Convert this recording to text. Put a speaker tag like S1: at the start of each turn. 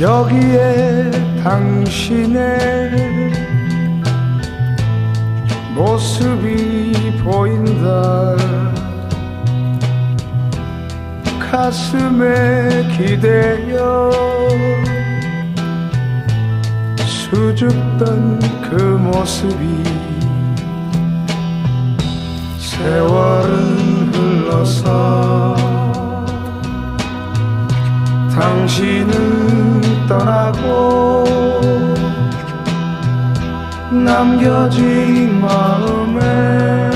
S1: 여기에 당신의 모습이 보인다. 가슴에 기대어 수줍던 그 모습이 세월은 흘러서 당신은 떠나고 남겨진 마음에